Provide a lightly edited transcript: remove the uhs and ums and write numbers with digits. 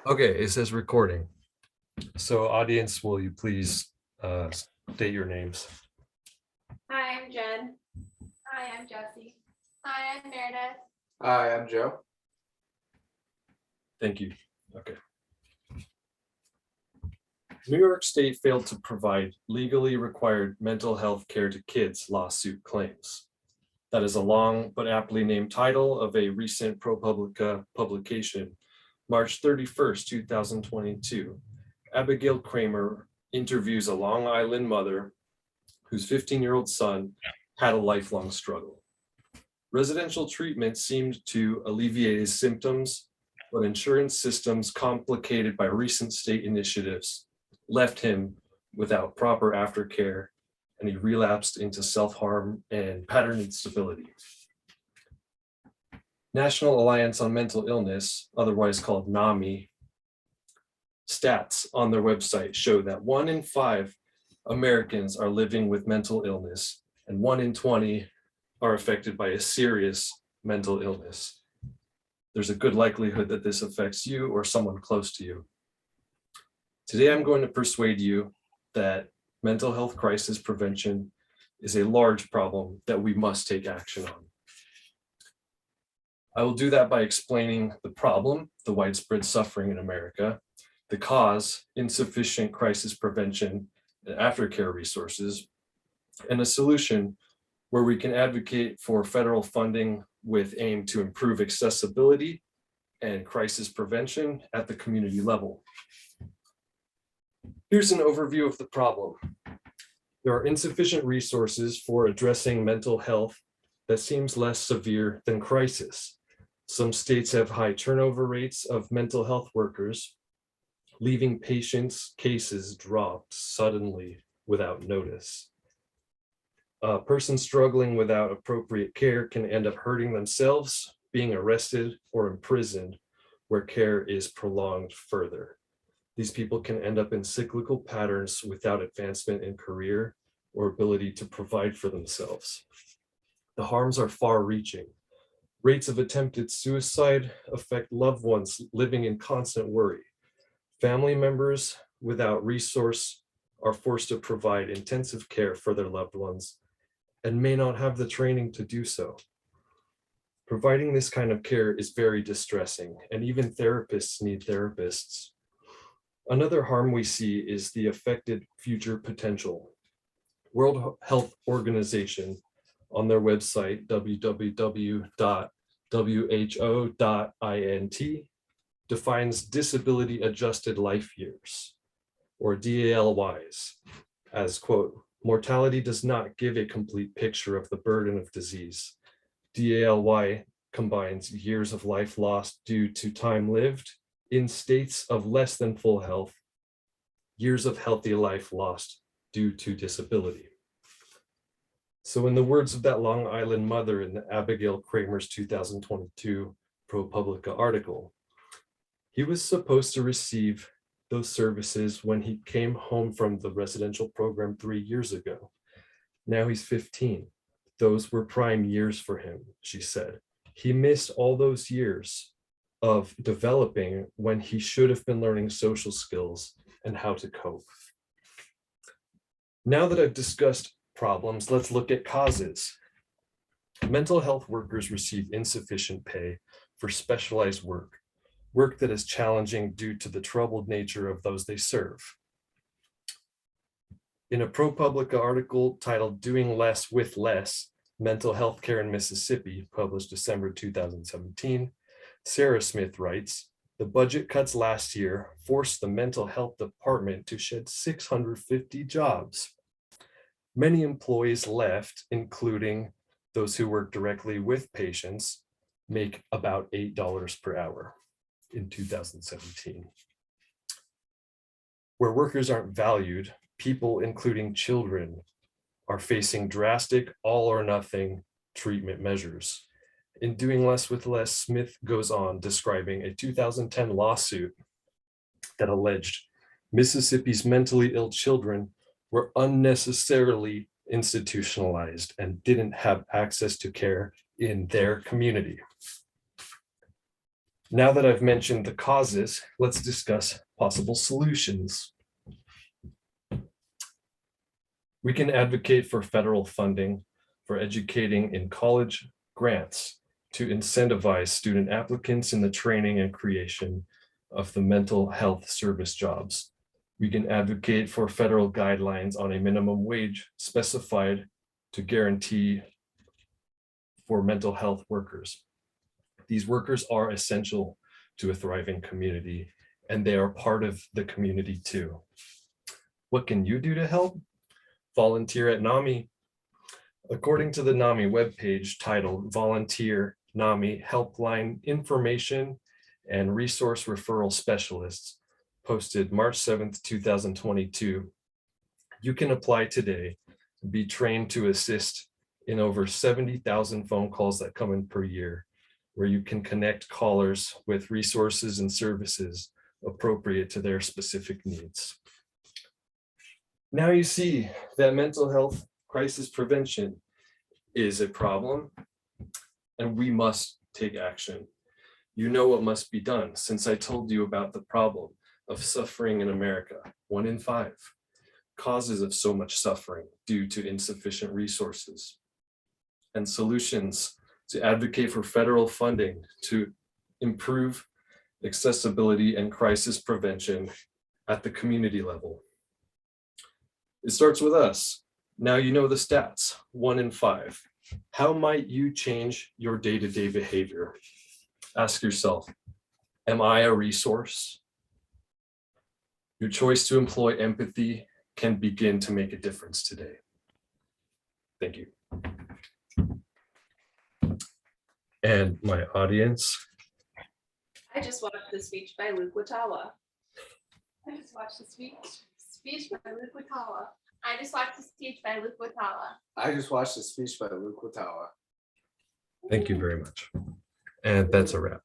Okay, it says recording. So audience, will you please state your names? Hi, I'm Jen. Hi, I'm Jessie. Hi, I'm Meredith. Hi, I'm Joe. Thank you. Okay. New York State failed to provide legally required mental health care to kids, lawsuit claims. That is a long but aptly named title of a recent ProPublica publication, March 31st, 2022. Abigail Kramer interviews a Long Island mother whose 15-year-old son had a lifelong struggle. Residential treatment seemed to alleviate his symptoms, but insurance systems, complicated by recent state initiatives, left him without proper aftercare, and he relapsed into self-harm and pattern instability. National Alliance on Mental Illness, otherwise called NAMI, stats on their website show that 1 in 5 Americans are living with mental illness, and 1 in 20 are affected by a serious mental illness. There's a good likelihood that this affects you or someone close to you. Today, I'm going to persuade you that mental health crisis prevention is a large problem that we must take action on. I will do that by explaining the problem, the widespread suffering in America, the cause, insufficient crisis prevention and aftercare resources, and a solution where we can advocate for federal funding with aim to improve accessibility and crisis prevention at the community level. Here's an overview of the problem. There are insufficient resources for addressing mental health that seems less severe than crisis. Some states have high turnover rates of mental health workers, leaving patients' cases dropped suddenly without notice. A person struggling without appropriate care can end up hurting themselves, being arrested or imprisoned, where care is prolonged further. These people can end up in cyclical patterns without advancement in career or ability to provide for themselves. The harms are far-reaching. Rates of attempted suicide affect loved ones living in constant worry. Family members without resource are forced to provide intensive care for their loved ones and may not have the training to do so. Providing this kind of care is very distressing, and even therapists need therapists. Another harm we see is the affected future potential. World Health Organization, on their website, www.who.int, defines disability adjusted life years, or DALYs, as, quote, mortality does not give a complete picture of the burden of disease. DALY combines years of life lost due to time lived in states of less than full health, years of healthy life lost due to disability. So in the words of that Long Island mother in the Abigail Kramer's 2022 ProPublica article, he was supposed to receive those services when he came home from the residential program 3 years ago. Now he's 15. Those were prime years for him, she said. He missed all those years of developing when he should have been learning social skills and how to cope. Now that I've discussed problems, let's look at causes. Mental health workers receive insufficient pay for specialized work that is challenging due to the troubled nature of those they serve. In a ProPublica article titled "Doing Less with Less, Mental Health Care in Mississippi," published December 2017, Sarah Smith writes, "The budget cuts last year forced the mental health department to shed 650 jobs. Many employees left, including those who work directly with patients, make about $8 per hour in 2017. Where workers aren't valued, people, including children, are facing drastic all or nothing treatment measures. In Doing Less with Less, Smith goes on describing a 2010 lawsuit that alleged Mississippi's mentally ill children were unnecessarily institutionalized and didn't have access to care in their community. Now that I've mentioned the causes, let's discuss possible solutions. We can advocate for federal funding for educating in college grants to incentivize student applicants in the training and creation of the mental health service jobs. We can advocate for federal guidelines on a minimum wage specified to guarantee for mental health workers. These workers are essential to a thriving community, and they are part of the community too. What can you do to help? Volunteer at NAMI. According to the NAMI webpage titled Volunteer NAMI Helpline Information and Resource Referral Specialists, posted March 7th, 2022, you can apply today, be trained to assist in over 70,000 phone calls that come in per year, where you can connect callers with resources and services appropriate to their specific needs. Now you see that mental health crisis prevention is a problem, and we must take action. You know what must be done since I told you about the problem of suffering in America. 1 in 5 causes of so much suffering due to insufficient resources, and solutions to advocate for federal funding to improve accessibility and crisis prevention at the community level. It starts with us. Now you know the stats, 1 in 5. How might you change your day-to-day behavior? Ask yourself, am I a resource? Your choice to employ empathy can begin to make a difference today. Thank you. And my audience. I just watched the speech by Luke Wotawa. I just watched the speech by Luke Wotawa. I just watched the speech by Luke Wotawa. I just watched a speech by Luke Wotawa. Thank you very much. And that's a wrap.